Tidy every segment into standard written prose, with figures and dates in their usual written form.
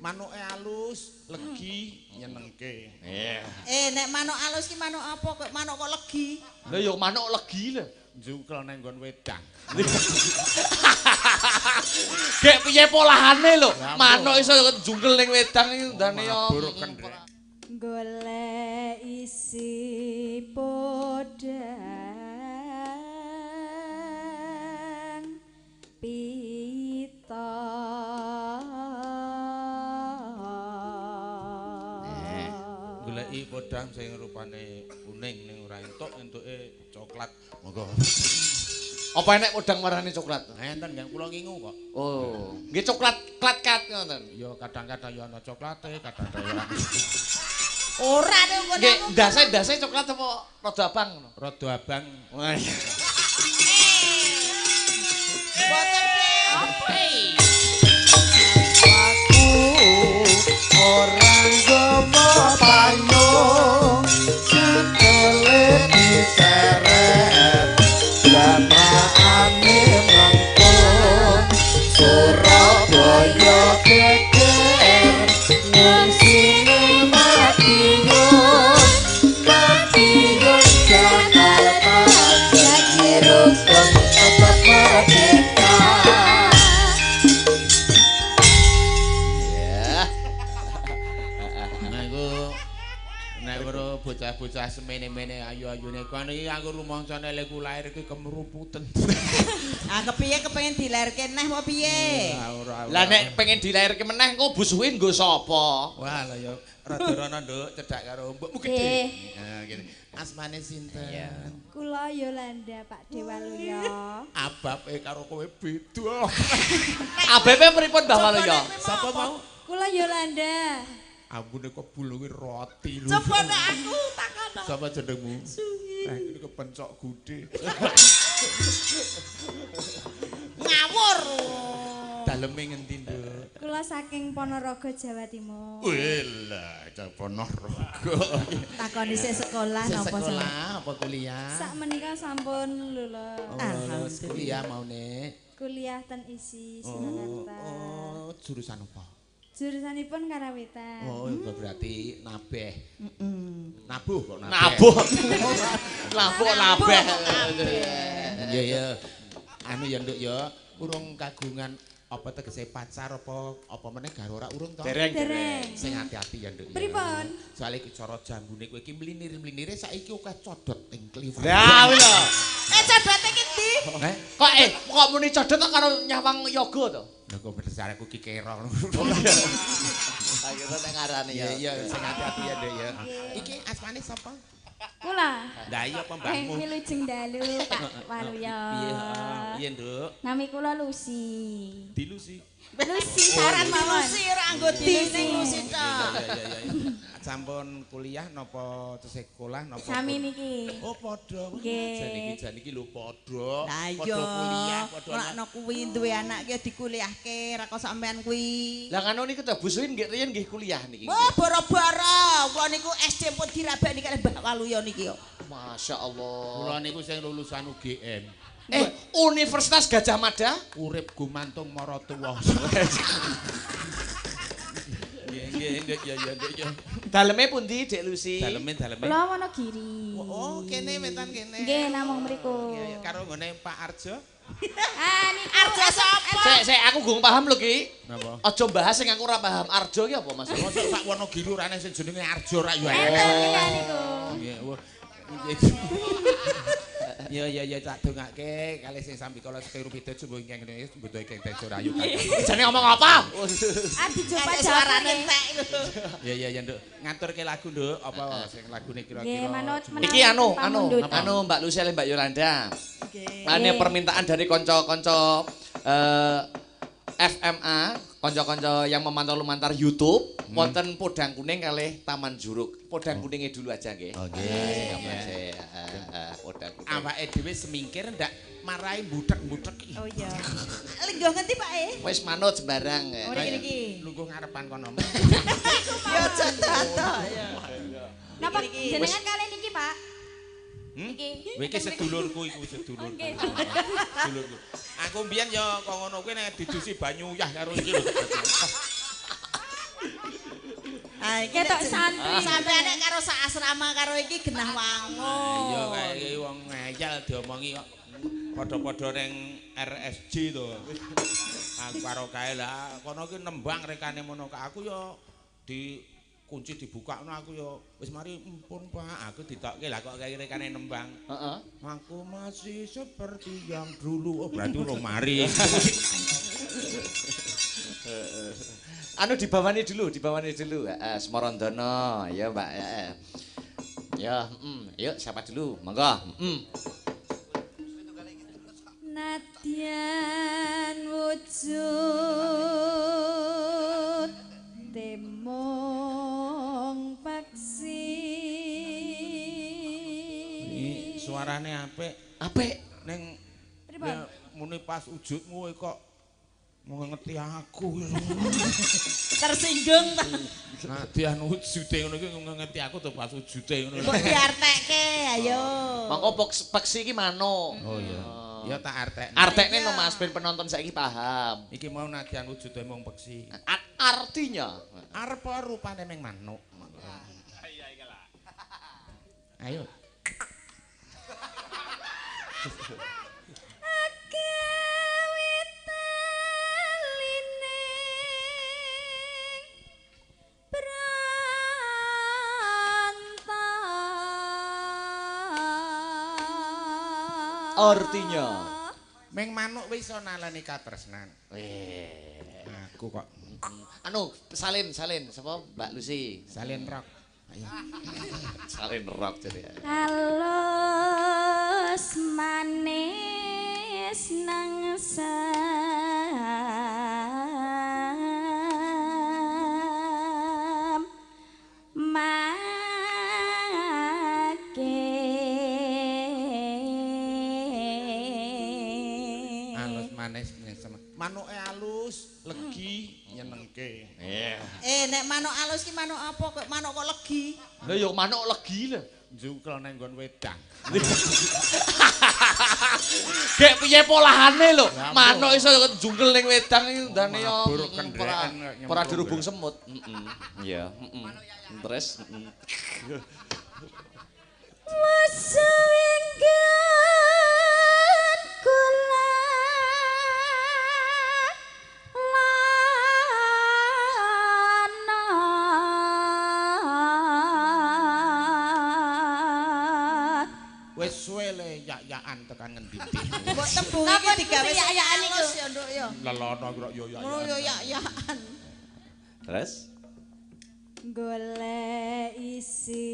Manuke alus, legi, nyenengke. Nek manuk alus ki manuk apa kok manuk kok legi? Lah ya manuk legi lho. Njungkel nang nggon wedang. Gek piye polahane lho. Manuk iso jungkel ning wedang iki ndane yo. Golek isi podang pita. Goleki podang sing rupane kuning ning ora entuke coklat. Monggo. Apa enek podang warnane coklat? Enten nggih kula ngingu kok. Oh, nggih coklat klat-kat ngoten. Ya kadang-kadang ya ana coklate, kadang-kadang ya Ora to ngono. Nggih, ndase coklat apa rada abang ngono? rada abang. Wah. Boten Aku orang gomo payung sikile diseret lamaane mlengkung Surabaya geger ngusine Madiun Jakarta jadi rukun tetap merdeka. Nek karo bocah-bocah semene-mene ayu-ayune kono iki aku rumangsane lek ku lair iki kemruputen. Ah kepiye kepengin dilairke neh apa piye? Lah nek pengen dilairke meneh engko busuke nggo sapa? Wah lah ya rada rono nduk cedhak karo mbokmu gedhe. Nah ngene. Asmane sinten? Kula Yolanda Pak Dewaluya. Abape karo kowe beda. Abepe pripun Mbah Waluya? Sapa mau? Kula Yolanda. Ampune kok bulunge roti lho. Coba nek aku takono. Sapa jenengmu? Ini kepencok gudhe. Ngawur. Daleme ngendi, Nduk? Kula saking Ponorogo Jawa Timur. Wela, Ponorogo. Takoni sik sekolah napa Sekolah apa kuliah? Sak menika sampun lulus. Lulus kuliah maune. Kuliah ten ISI Surakarta. Oh, jurusan apa? Jurusanipun karawitan. Oh, itu berarti nabeh. Nabuh kok nabeh. Nabuh. Nabuh nabeh. Iya ya. Anu ya Nduk ya, urung kagungan apa tegese pacar apa meneh garo ora urung to? Dereng. Sing hati-hati ya Nduk ya. Pripun? Soale iki cara jambune kowe iki mlinir-mlinire saiki akeh codot ing kliwat. Lah wis lho. Codote iki ndi? Kok muni codot karo nyawang yoga to? Lha kok berdasar aku ki kero. Ayo nek ngarani ya. Iya, sing hati-hati ya Nduk ya. Iki asmane sapa? Kula. Lah iya apa mbahmu? Wilujeng dalu Pak Waluya. Iya Nduk. Nami kula Lucy. Dilusi. Lucy saran mawon. Lucy ora anggo dining Lucy tok. Iya. Sampun kuliah napa sekolah napa? Sami niki. Oh padha. Nggih. Jan iki lho padha. Lah iya. Padha kuliah, padha. Ora ana kuwi duwe anak ki dikuliahke ra kok sampean kuwi. Lah ngono niku to busuin nggih riyen nggih kuliah niki. Oh boro-boro. Kula niku SD pun dirabani kalih Mbah Waluya niki yo. Masyaallah. Kula niku sing lulusan UGM. Universitas Gajah Mada Urip gumantung maratuwa. Nggih, ya. daleme pundi Dek Lucy? Daleme. Kula Wonogiri. Oh, kene wetan kene. Nggih namung mriku. Iya, karo nggone Pak Arjo. Niku Arjo sapa? Sik aku gong paham lho Ki. Napa? Aja bahas sing aku ora paham. Arjo ki apa Mas? Mosok Pak Wonogiri ora ana sing jenenge Arjo ra ya. niku. Nggih, wah. Ya tak dongake kalih sing sambi kala sekeru pidot sumbu ingkang ngene mbutuh ingkang tejo rayu. Jane ngomong apa? Dicoba suarane jawab. entek lho. Ya Nduk. Ngaturke lagu Nduk apa sing lagune Nggih kira-kira. manut Iki anu Mbak Lucy lan Mbak Yolanda. Ini permintaan dari konco-konco FMA, konco-konco yang memantau lumantar YouTube, wonten podang kuning kalih Taman Juruk. Podang kuningnya dulu aja nggih. Oke. Podang kuning. Awake dhewe semingkir ndak marahi butek-butek iki. Oh iya. Linggo ngendi Pak Wis manut sembarang. Oh niki. Lungguh ngarepan kono. Ya aja dadak ya. Napa jenengan kalih niki Pak? Niki. Kowe iki sedulurku iku sedulurku. Nggih. Sedulurku. Aku mbiyen ya kok ngono kuwi nek didusi banyu uyah karo iki lho. Ah iki Ketok santri. sampeyan nek karo sak asrama karo iki genah wangun. Iya kae iki wong ngeyel diomongi kok padha-padha ning RSJ to. Aku karo kae lah kono ki nembang rekane mono kak aku ya dikunci dibuka ngono aku ya wis mari empun Pak aku ditokke lah kok kae rekane nembang. Heeh. Aku masih seperti yang dulu. Oh berarti urung mari. Anu dibawani dulu. Smorondana, ya Mbak. Ya, yuk siapa dulu? Monggo. Nadyan wujud temong paksi. Ini suarane apik. Apik. Ning Pripun? ya, muni pas wujudmu kok mau ngerti aku. Tersinggung ta. Nadyan wujude ngono iki ngerti aku to pas wujude ngono. Mbok diartekke ayo. Monggo peksi iki manuk. Oh iya. Ya tak artekne. Artekne no Mas ben penonton saiki paham. Iki mau nadyan wujude mung peksi. Artinya Arep rupane ming manuk. Ayo. artinya Ming manuk wis iso nalani katresnan. Aku kok anu salin sapa Mbak Lucy salin rock. Ayo. salin rock jadi halus manis nang sam Alus manis manuke alus, legi, nyenengke. Nek manuk alus ki manuk apa kok manuk kok legi? lha yo manuk legi lho Jungkel nang nggon wedang. gek piye polahane lho Ya ampun. manuk iso jungkel ning wedang iki ndane yo Mabur kendreken nyemplung. ora dirubung semut iya terus Masawinggan kula lana Wis suwe le yak-yakan tekan ngendi-endi. Mbok tebung Napa iki digawe itu yak-yakan iku? alus ya nduk ya. Lelono kira yo yak. Ngono yo yak-yakan. terus golek isi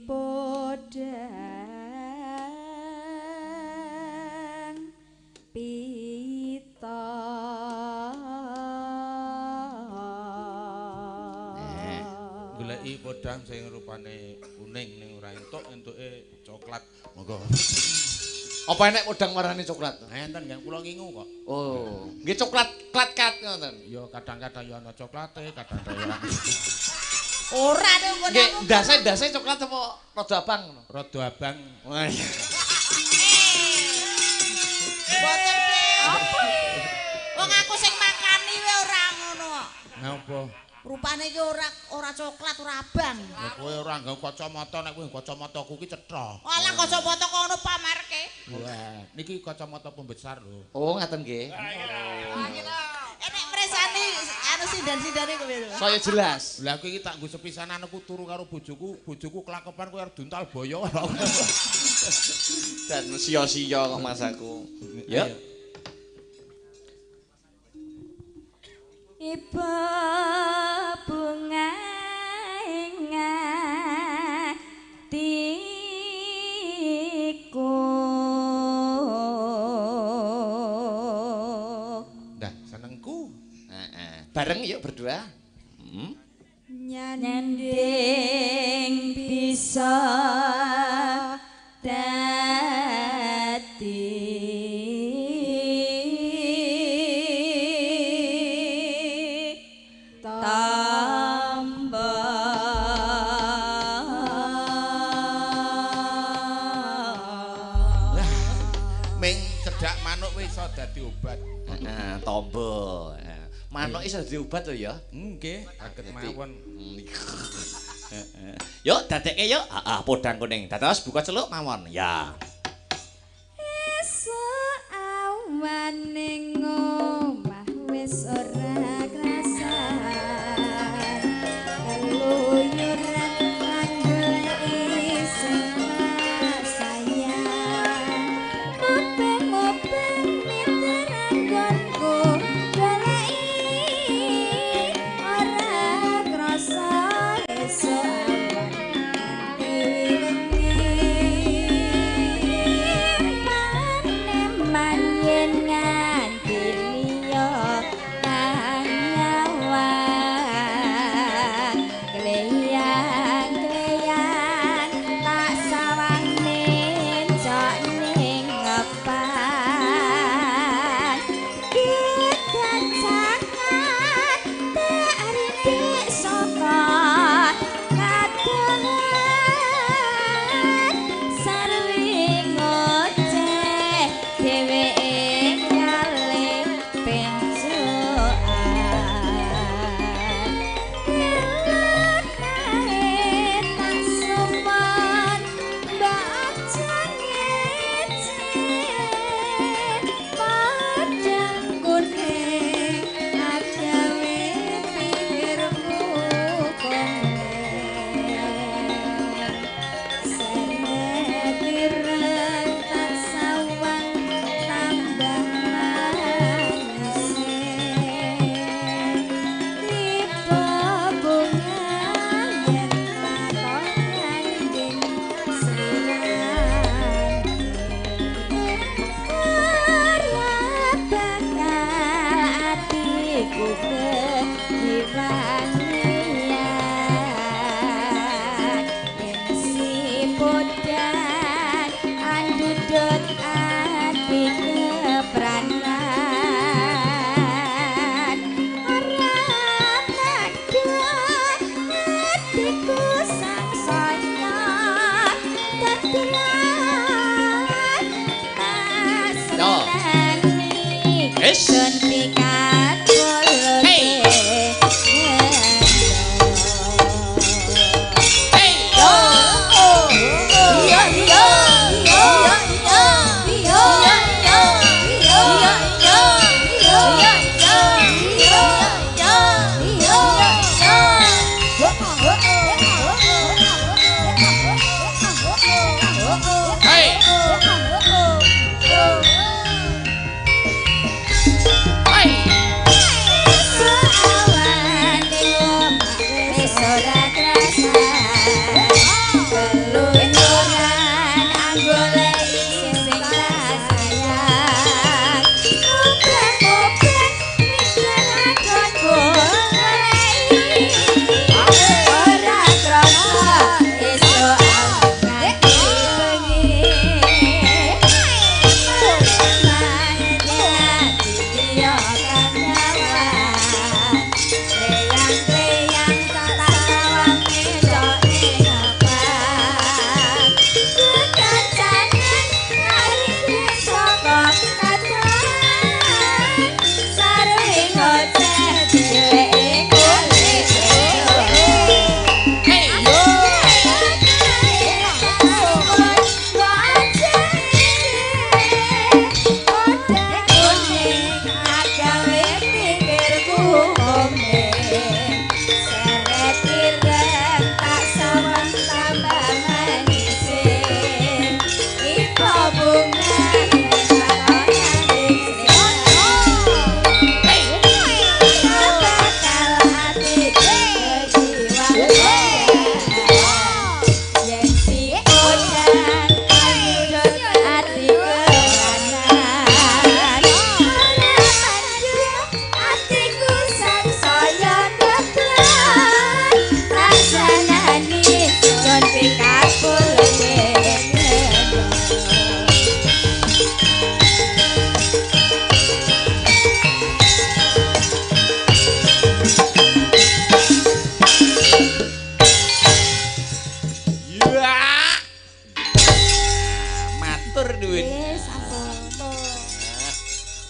podang pita Goleki podang sing rupane kuning ning ora entuke coklat. Monggo. apa enek podang warnane coklat Enten yang kula ngingu kok. oh nggih coklat klat-kat ngoten Ya kadang-kadang ya ana coklate, kadang-kadang ya Ora dong kok. nggih ndase coklat apa rada abang ngono rada abang. wah iya Boten ki. Wong aku sing makani wae ora ngono kok. Ngapa? Rupane iki ora coklat, ora abang. Ya kowe ora nggawa kacamata nek kowe kacamataku ki cetha. Alah kacamata kono pamerke. Wah, niki kacamata pembesar lho. oh ngaten nggih Nek mresani anu sindan-sindane kowe lho. saya jelas Lah aku iki tak nggo sepisanan aku turu karo bojoku kelakepan kowe arep duntal boyo. dan sia-sia kok mas aku ya ibu bunga ingatiku Dah senengku. bareng yuk berdua nyanding bisa dadi Ming cedak manuk wis iso dadi obat. tombo Manuk iso dadi obat to ya. Nggih, saged mawon. Yuk dadekke yuk. Heeh, podang kuning. Dados buka celuk mawon. Ya. esuk awan ning omah wis ora krasan keluyuran lan goleki sing sayang mopeng-mopeng mitir anggonku goleki ora krasa esuk manyen nganti liya ngawang gleyang-gleyang tak sawang mencok ning ngepan kita jangan tarik saka kadolan sarwi ngoceh dheweke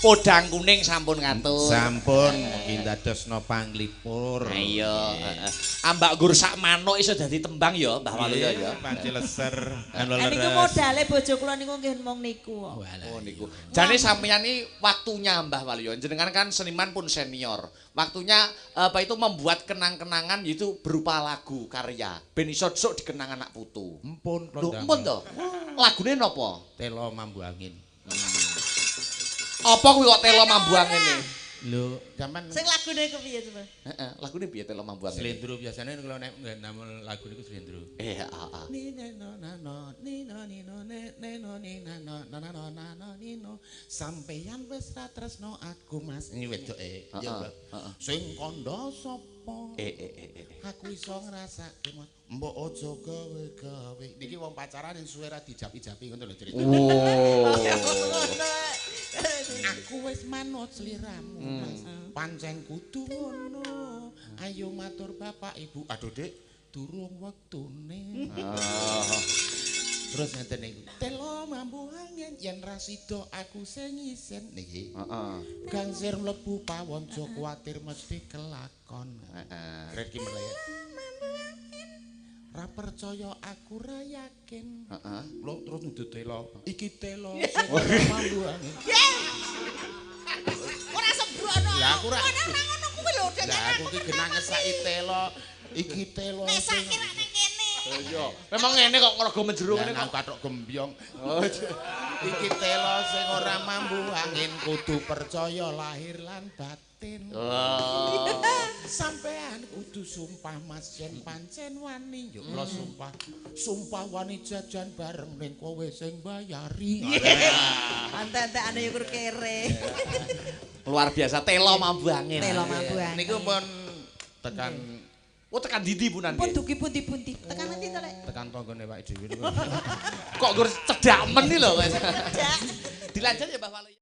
Podang kuning sampun ngatur. Sampun mungkin dadosno panglipur. Iya, ambak gur sak manuk iso dadi tembang ya, Mbah Waluyo ya. Panci leser, anu Niku leres. modale bojo kula niku nggih mung niku kok. Oh niku. Jane sampeyan iki waktunya Mbah Waluyo. Jenengan kan seniman pun senior. Waktunya apa itu membuat kenang-kenangan itu berupa lagu karya. Ben iso sok dikenang anak putu. Empun Lho, empun to. Lagune napa? Telo mambu angin. Apa kuwi kok telo mambu angin iki? Lho, zaman Sing lagune kepiye coba? Heeh, lagune piye telo mambu angin? slendro biasanya kalau nek namel lagu niku slendro. Heeh. Sampeyan wis ra tresno aku Mas. Ini wedoke. Heeh. Sing kandha sapa? Aku iso ngrasake Mas. Mbok aja gawe-gawe. Niki wong pacaran sing suwe ra dijapi-japi ngono lho cerita. Oh. Aku wis manut sliramu Mas. Pancen kudu ngono. Ayo matur Bapak Ibu. Aduh Dik, durung wektune. Terus ngeten niku. Telo mambu angin yen ra sida aku sing isin niki. Heeh. Gangsir mlebu pawanca kuwatir mesti kelakon. Heeh. Rek mlaya. Ra percaya aku ra yakin. Heeh. Lho terus nuduh telo. Iki telo sing mambu angin. Ora sembrono. Lah aku ra Ngono kuwi lho Dek. Lah aku ki genah ngesaki telo. Iki telo Nek sing sakira ning kene. Iya. Memang ngene kok ngrego menjero ngene Lah kok. aku kathok gembyong. Iki telo sing ora mambu angin kudu percaya lahir lan batin. Sampean kudu sumpah Mas yen pancen wani yo kula sumpah. Sumpah wani jajan bareng ning kowe sing bayari. Antek-antekane yo kur kere. Luar biasa telo mambu angin. Telo mambu angin. Niku pun tekan Oh tekan ndi punan Pun nggih? dugi pundi-pundi. Tekan nanti to Lek. tekan tanggane Pak Dewi niku. Kok gur cedak men iki lho. Jak. Dilanjut ya Mbah Waluyo.